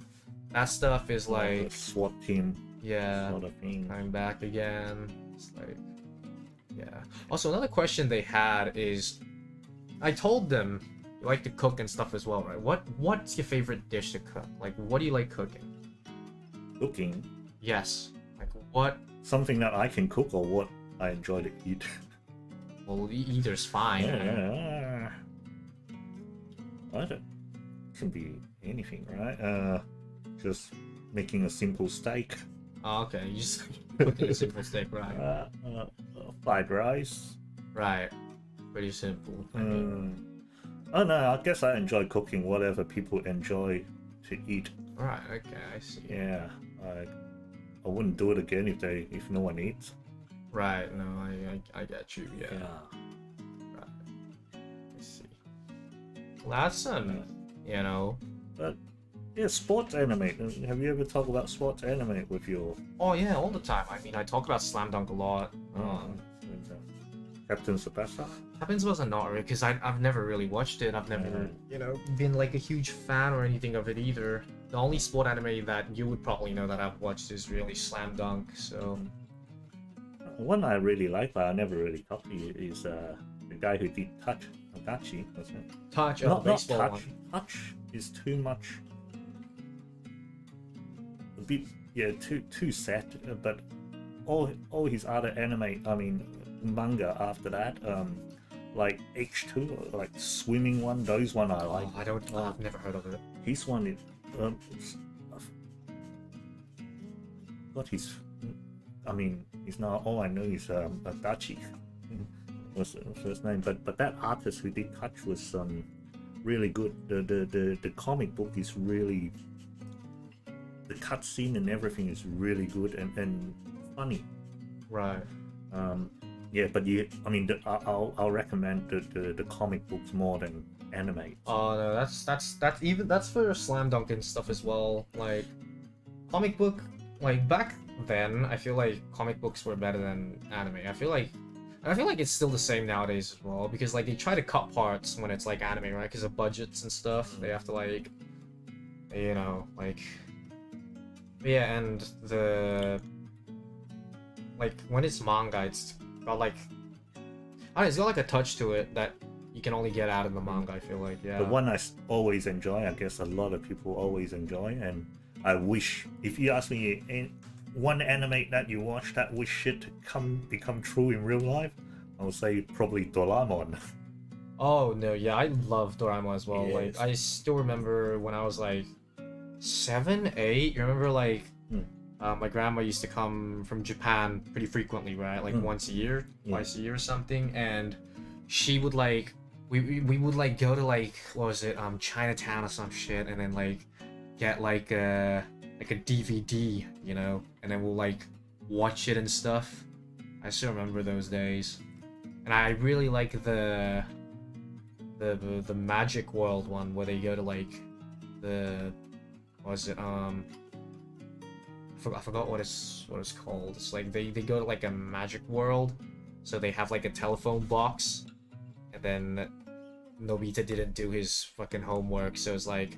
that stuff is like SWAT team. Yeah, sort of thing. I'm back again. It's like, yeah. Also, another question they had is, I told them you like to cook and stuff as well, right? What's your favorite dish to cook? Like, what do you like cooking? Cooking? Yes. Like, what? Something that I can cook or what I enjoy to eat. Well, either's fine. Yeah. I don't. It can be anything, right? Just making a simple steak. Oh, okay. You just cooking a simple steak, right? Fried rice. Right. Pretty simple. Oh no, I guess I enjoy cooking whatever people enjoy to eat. Right. Okay, I see. Yeah. I wouldn't do it again if no one eats. Right, no, I get you, yeah. Right. I see. Well, that's you know. But yeah, sports anime. Have you ever talked about sports anime with your? Oh yeah, all the time. I mean, I talk about Slam Dunk a lot. Captain Tsubasa. Captain Tsubasa not really, because I've never really watched it. I've never, you know, been like a huge fan or anything of it either. The only sport anime that you would probably know that I've watched is really Slam Dunk. So. One I really like, but I never really talked to you, is the guy who did Touch, Agachi, wasn't it? Touch, not baseball Touch. one. Touch is too much. A bit, yeah, too sad. But all his other anime, I mean, manga after that, like H2, like swimming one, those one I like. Oh, I've never heard of it. His one is, what his. I mean, it's not all I know is Adachi was the first name, but that artist who did Touch was really good. The comic book is really, the cutscene and everything is really good and funny. Right. Yeah, but I mean, I'll recommend the comic books more than anime. Oh no, that's for Slam Dunk and stuff as well. Like, comic book, like back then, I feel like comic books were better than anime. I feel like it's still the same nowadays as well, because like they try to cut parts when it's like anime, right? Because of budgets and stuff. They have to like, you know, like, yeah, and the like when it's manga, it's got like, I don't know, it's got like a touch to it that you can only get out of the manga. I feel like, yeah. The one I always enjoy, I guess a lot of people always enjoy, and I wish, if you ask me one anime that you watch that wish it to become true in real life, I would say probably Doraemon. Oh no, yeah, I love Doraemon as well. Yes. Like, I still remember when I was like 7, 8. You remember like my grandma used to come from Japan pretty frequently, right? Like once a year, twice a year or something, and she would like we would like go to like, what was it, Chinatown or some shit, and then like get like a DVD, you know, and then we'll like watch it and stuff. I still remember those days, and I really like the Magic World one where they go to like the, what was it, I forgot what it's called. It's like they go to like a magic world, so they have like a telephone box, and then Nobita didn't do his fucking homework, so it's like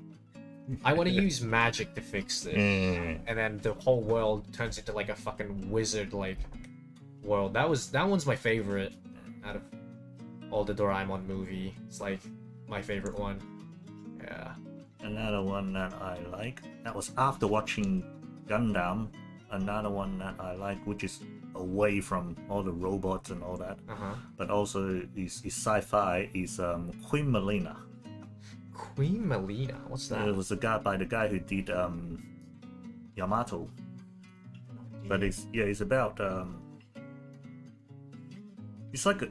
I want to use magic to fix this. And then the whole world turns into like a fucking wizard like world. That one's my favorite out of all the Doraemon movie. It's like my favorite one. Yeah. Another one that I like, that was after watching Gundam, another one that I like, which is away from all the robots and all that, but also is sci-fi, is Queen Melina. Queen Melina? What's that? It was the guy who did Yamato. But it's about it's like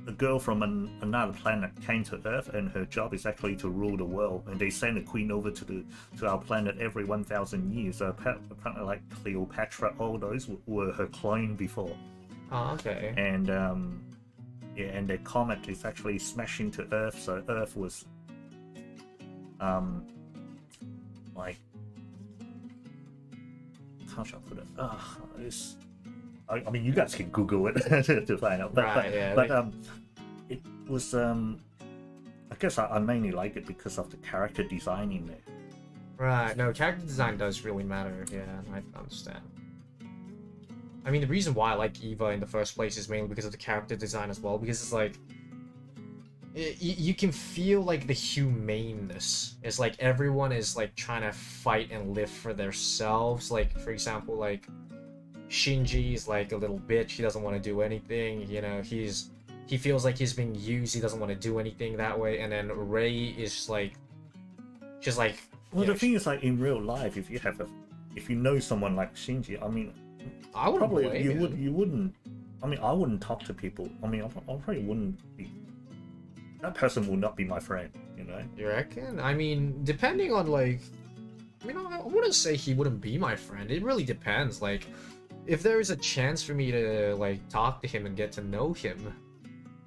a girl from another planet came to Earth, and her job is actually to rule the world. And they send a queen over to our planet every 1,000 years. So apparently, like Cleopatra, all those were her clone before. Oh, okay. And and the comet is actually smashing to Earth. So Earth was like, how shall I put it? I mean, you guys can Google it to find out. But it was I guess I mainly like it because of the character design in there. Right. No, character design does really matter. Yeah, I understand. I mean, the reason why I like Eva in the first place is mainly because of the character design as well. Because it's like you can feel like the humaneness. It's like everyone is like trying to fight and live for themselves. Like, for example, like Shinji is like a little bitch. He doesn't want to do anything. You know, he feels like he's being used. He doesn't want to do anything that way. And then Rei is like, just like. Well, the thing is, like in real life, if you know someone like Shinji, I mean, I wouldn't probably you wouldn't. I mean, I wouldn't talk to people. I mean, I probably wouldn't be. That person will not be my friend. You know. You reckon? I mean, depending on like, I mean, I wouldn't say he wouldn't be my friend. It really depends. Like, if there is a chance for me to like talk to him and get to know him,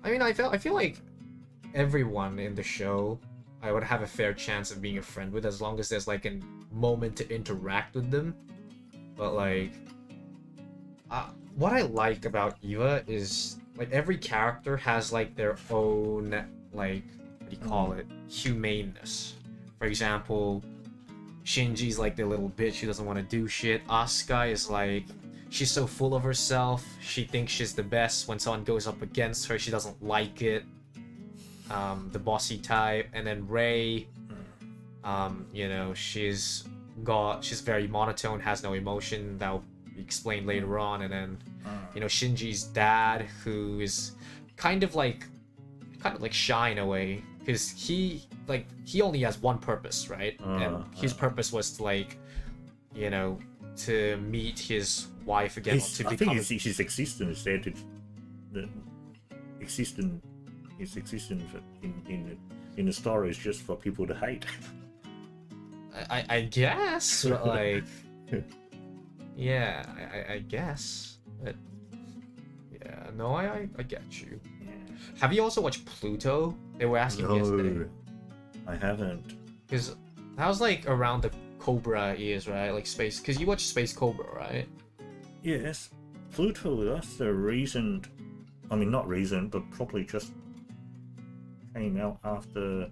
I mean, I feel like everyone in the show I would have a fair chance of being a friend with, as long as there's like a moment to interact with them. But like, what I like about Eva is like every character has like their own like, what do you call it, humaneness. For example, Shinji's like the little bitch who doesn't want to do shit. Asuka is like, she's so full of herself. She thinks she's the best. When someone goes up against her, she doesn't like it. The bossy type. And then Rei, you know, she's very monotone, has no emotion. That'll be explained later on. And then, you know, Shinji's dad, who is kind of like shy in a way, because he only has one purpose, right? And his purpose was to like, you know, to meet his wife again. I think his existence there to his existence in the story is just for people to hate. I guess, like, yeah, I guess, but yeah, no, I get you. Yeah. Have you also watched Pluto? They were asking yesterday. I haven't. Because that was like around the Cobra years, right? Like Space, because you watched Space Cobra, right? Yes, Pluto. That's the reason. I mean, not reason, but probably just came out after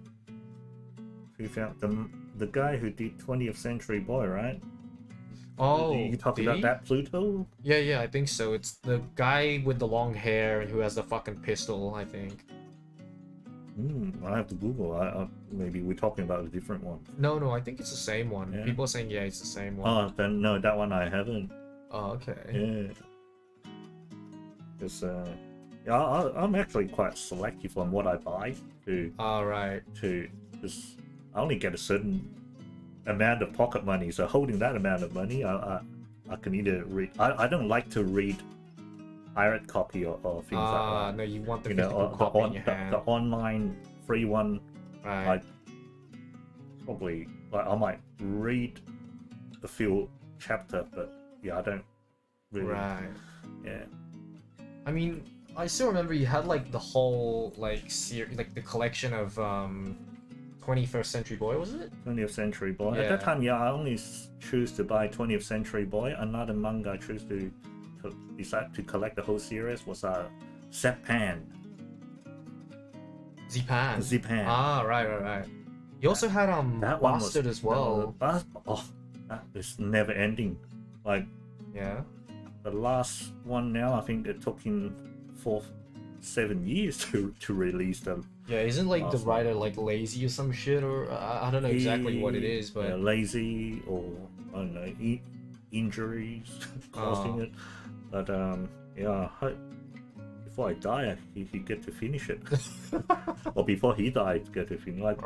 we found the guy who did 20th Century Boy, right? Oh, you talking about that Pluto? Yeah, I think so. It's the guy with the long hair and who has the fucking pistol, I think. I have to Google. Maybe we're talking about a different one. No, I think it's the same one. Yeah. People are saying, yeah, it's the same one. Oh, then no, that one I haven't. Oh, okay. Yeah. Because I'm actually quite selective on what I buy. Alright. Because I only get a certain amount of pocket money, so holding that amount of money, I can either read. I don't like to read pirate copy or things like that. No, you want the physical copy in your hand. The online free one. Right. I might read a few chapter, but yeah, I don't really. Right. Yeah. I mean, I still remember you had like the whole like like the collection of 21st Century Boy, was it? 20th Century Boy. Yeah. At that time, yeah, I only choose to buy 20th Century Boy. Another manga I choose to decide to collect the whole series was Zipan. Zipan. Ah, right. You also had That one was Bastard as well. that is never ending. Like Yeah. the last one now, I think it took him 7 years to release them. Yeah, isn't like the Last one. writer like lazy or some shit, or I don't know exactly what it is, but Yeah, lazy or I don't know injuries causing it. But yeah, I hope before I die, he get to finish it, or before he died, get to finish. Like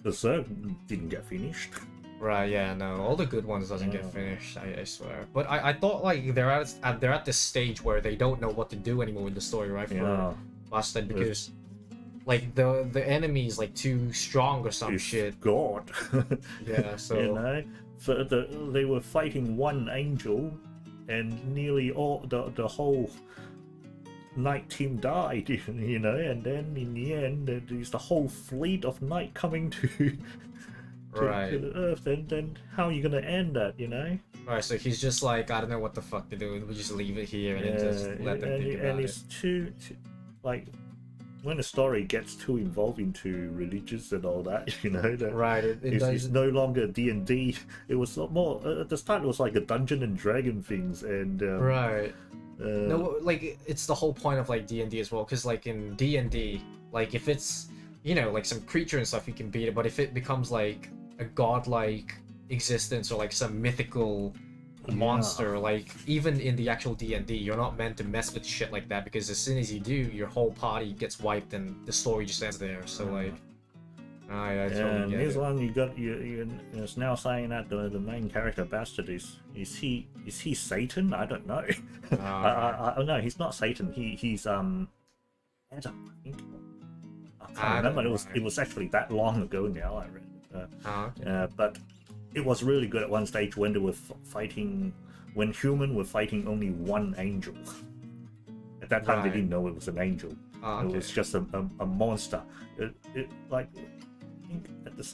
Berserk didn't get finished. right, yeah, no, all the good ones doesn't get finished, I swear. But I thought like they're at this stage where they don't know what to do anymore with the story, right? For Yeah, Bastard, because like the enemy is like too strong or some it's shit. God. Yeah, so You know, so they were fighting one angel, and nearly all the whole Knight team died. You know, and then in the end, there's the whole fleet of Knight coming to right. the Earth. And then how are you gonna end that? You know? Alright, so he's just like, I don't know what the fuck to do. We just leave it here and then just let them think about and it. it's too like when the story gets too involved into religious and all that, you know, that Right, it's no longer D&D. It was more at the start. It was like a Dungeon and Dragon things, and right. No, like it's the whole point of like D&D as well, because like in D&D, like if it's, you know, like some creature and stuff, you can beat it, but if it becomes like a godlike existence or like some mythical monster, like even in the actual D&D, you're not meant to mess with shit like that, because as soon as you do, your whole party gets wiped and the story just ends there. So like I totally and get this it. one it's now saying that the main character Bastard is he Satan? I don't know. I no, he's not Satan. He's Adam, I think. I can't remember. It was actually that long ago now. I read it. Okay. But it was really good at one stage when they were fighting, when human were fighting only one angel. At that time, they Right. didn't know it was an angel. Okay. It was just a monster. It like I think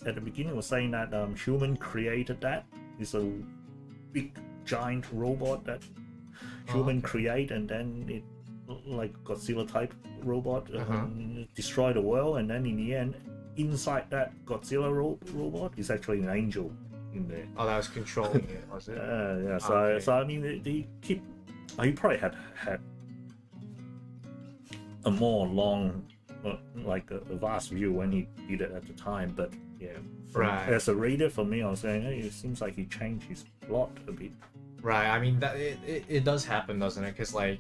at the beginning it was saying that human created that. It's a big giant robot that human create, and then it like Godzilla type robot destroy the world, and then in the end, inside that Godzilla robot is actually an angel in there. Oh, that was controlling it, was it? Yeah. So Okay. so I mean they keep. He probably had a more long, like a vast view when he did it at the time, but yeah. Right. As a reader, for me, I was saying, hey, it seems like he changed his plot a bit. Right, I mean, that it does happen, doesn't it? Because, like,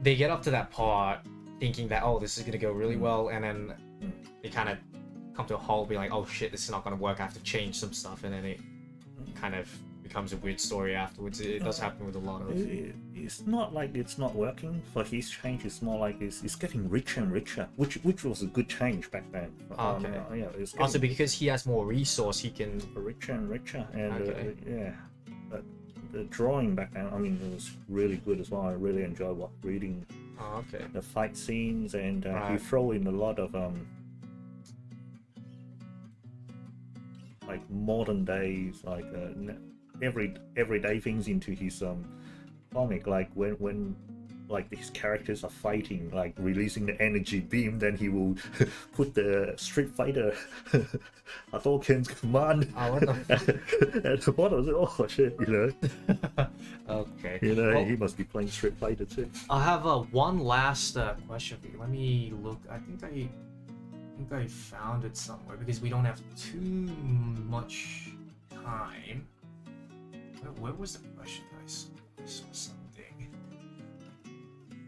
they get up to that part thinking that, oh, this is going to go really well, and then they kind of come to a halt, be like, oh shit, this is not going to work, I have to change some stuff, and then it kind of becomes a weird story afterwards. It does happen with a lot of... It's not like it's not working for his change, it's more like it's getting richer and richer, which was a good change back then. Okay. Yeah, it's getting Also, because he has more resource, he can... richer and richer, and Okay. yeah. But the drawing back then, I mean, it was really good as well. I really enjoyed reading Oh, okay. the fight scenes, and he Right. throw in a lot of like modern days, like everyday things into his comic, like when like his characters are fighting, like releasing the energy beam, then he will put the Street Fighter Hadouken's command Oh, what the fuck? at the bottom. I was like, oh shit, you know. Okay. You know, Well, he must be playing Street Fighter too. I have one last question for you. Let me look. I think I found it somewhere because we don't have too much time. Where was the question? I saw something.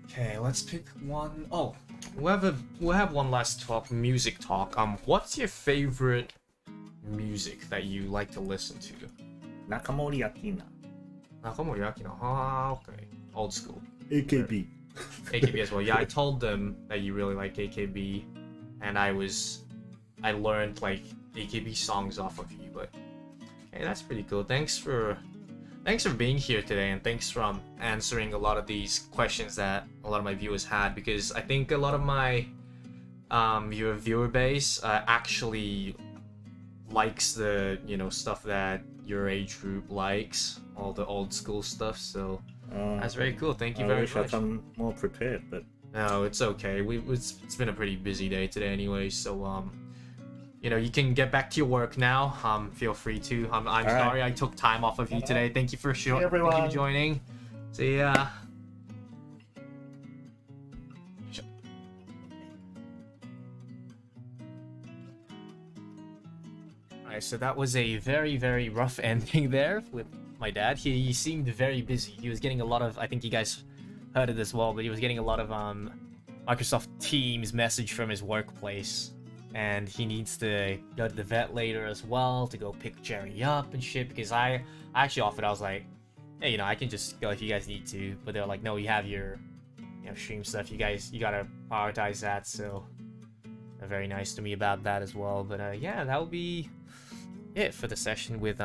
Okay, let's pick one. Oh, we'll have one last music talk. What's your favorite music that you like to listen to? Nakamori Akina, Nakamori Akino. Ah, okay. Old school. AKB. AKB as well. Yeah, I told them that you really like AKB, and I learned like AKB songs off of you. But hey, that's pretty cool. Thanks for being here today, and thanks for answering a lot of these questions that a lot of my viewers had, because I think a lot of my your viewer base actually likes the stuff that your age group likes, all the old school stuff. So that's very cool. Thank you very I wish much. I'd come more prepared, but No, it's okay. It's been a pretty busy day today anyway, so you know, you can get back to your work now. Feel free to. I'm sorry I took time off of you today. Thank you for thank you for joining. See ya. Alright, so that was a very, very rough ending there with my dad. He seemed very busy. He was getting a lot of, I think you guys heard it as well, but he was getting a lot of Microsoft Teams message from his workplace. And he needs to go to the vet later as well to go pick Jerry up and shit. Because I actually offered, I was like, hey, you know, I can just go if you guys need to. But they're like, no, you have your, you know, stream stuff. You gotta prioritize that. So they're very nice to me about that as well. But yeah, that will be it for the session with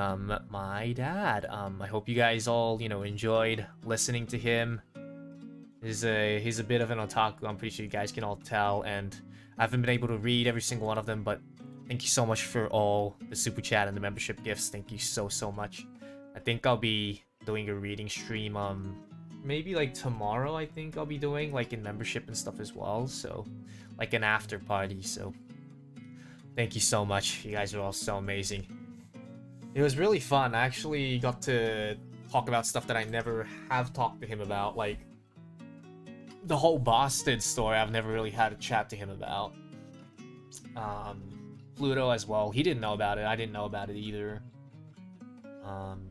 my dad. I hope you guys all, you know, enjoyed listening to him. He's a bit of an otaku, I'm pretty sure you guys can all tell, and I haven't been able to read every single one of them, but thank you so much for all the super chat and the membership gifts. Thank you so much. I think I'll be doing a reading stream maybe like tomorrow. I think I'll be doing like in membership and stuff as well, so like an after party. So thank you so much. You guys are all so amazing. It was really fun. I actually got to talk about stuff that I never have talked to him about, like the whole Boston story. I've never really had a chat to him about. Pluto as well. He didn't know about it. I didn't know about it either.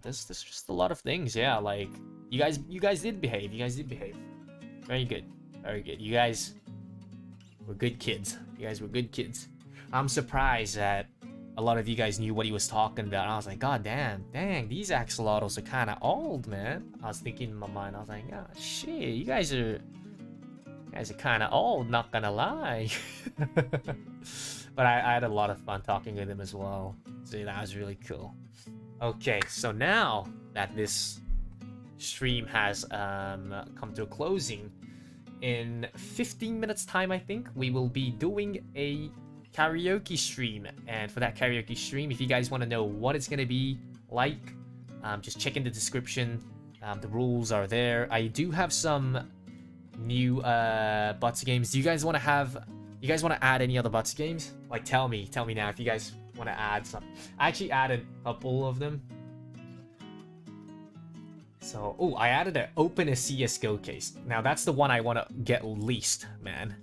There's just a lot of things. Yeah, like you guys did behave. You guys did behave. Very good. Very good. You guys were good kids. You guys were good kids. I'm surprised that a lot of you guys knew what he was talking about. I was like, God damn, dang, these axolotls are kind of old, man. I was thinking in my mind, I was like, oh shit, you guys are kind of old, not gonna lie. But I had a lot of fun talking with him as well. So that was really cool. Okay, so now that this stream has come to a closing, in 15 minutes time, I think, we will be doing a karaoke stream. And for that karaoke stream, if you guys want to know what it's gonna be like, just check in the description. The rules are there. I do have some new Butts games. Do you guys want to add any other Butts games? Like, tell me now if you guys want to add some. I actually added a couple of them. So, oh, I added an open a CSGO case. Now that's the one I want to get least, man.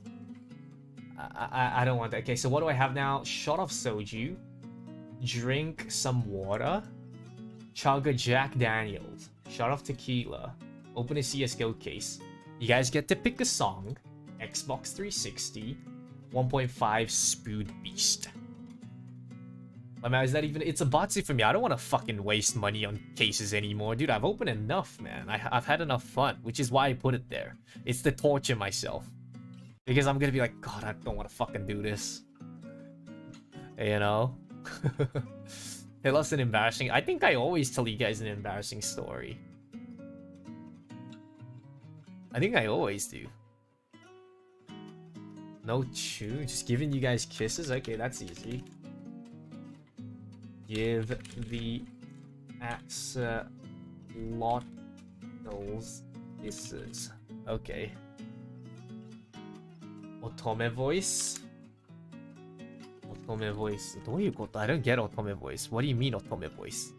I don't want that. Okay, so what do I have now? Shot of soju, drink some water, chug a Jack Daniels, shot of tequila, open a CSGO case. You guys get to pick a song. Xbox 360, 1.5 Spood Beast. I mean, is that even? It's a botsy for me. I don't want to fucking waste money on cases anymore, dude. I've opened enough, man. I've had enough fun, which is why I put it there. It's to torture myself. Because I'm gonna be like, God, I don't want to fucking do this. You know? Tell us an embarrassing... I think I always tell you guys an embarrassing story. I think I always do. No chew? Just giving you guys kisses? Okay, that's easy. Give the Axelotls kisses. Okay. Otome voice? Otome voice. どういうこと? I don't get otome voice. What do you mean otome voice?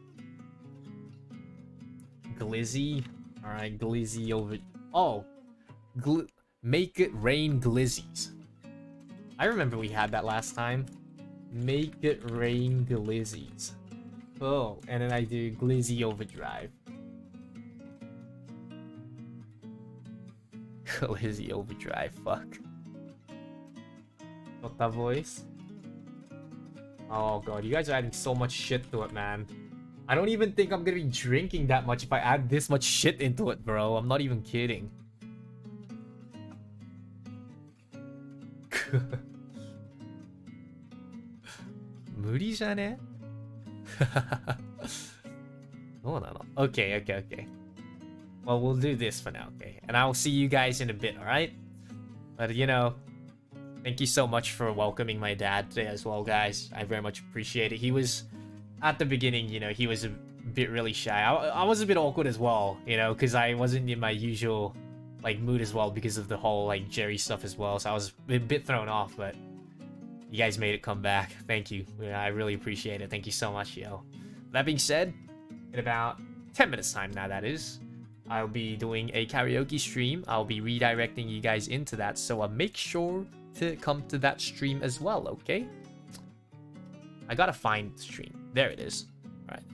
Glizzy? Alright, glizzy over... Oh! Make it rain glizzies. I remember we had that last time. Make it rain glizzies. Oh, and then I do glizzy overdrive. Glizzy overdrive, fuck. Got that voice? Oh god, you guys are adding so much shit to it, man. I don't even think I'm gonna be drinking that much if I add this much shit into it, bro. I'm not even kidding. Muriじゃね? Okay. Well, we'll do this for now, okay? And I will see you guys in a bit, alright? But, you know, thank you so much for welcoming my dad today as well, guys. I very much appreciate it. He was, at the beginning, you know, he was a bit really shy. I was a bit awkward as well, you know, because I wasn't in my usual, like, mood as well because of the whole, like, Jerry stuff as well. So I was a bit thrown off, but... You guys made it come back. Thank you. Yeah, I really appreciate it. Thank you so much, yo. That being said, in about 10 minutes time now, that is, I'll be doing a karaoke stream. I'll be redirecting you guys into that, so make sure to come to that stream as well, okay? I gotta find the stream. There it is. Alright.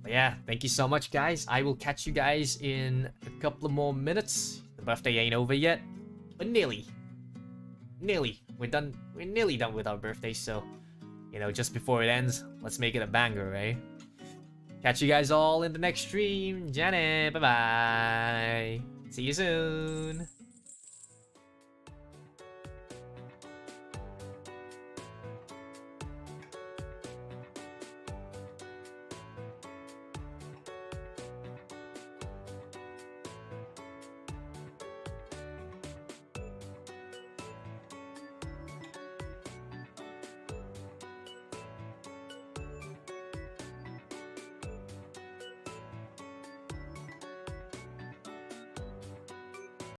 But yeah, thank you so much, guys. I will catch you guys in a couple of more minutes. The birthday ain't over yet, but nearly. We're done. We're nearly done with our birthday, so, you know, just before it ends, let's make it a banger, right? Catch you guys all in the next stream. Janet, bye-bye. See you soon.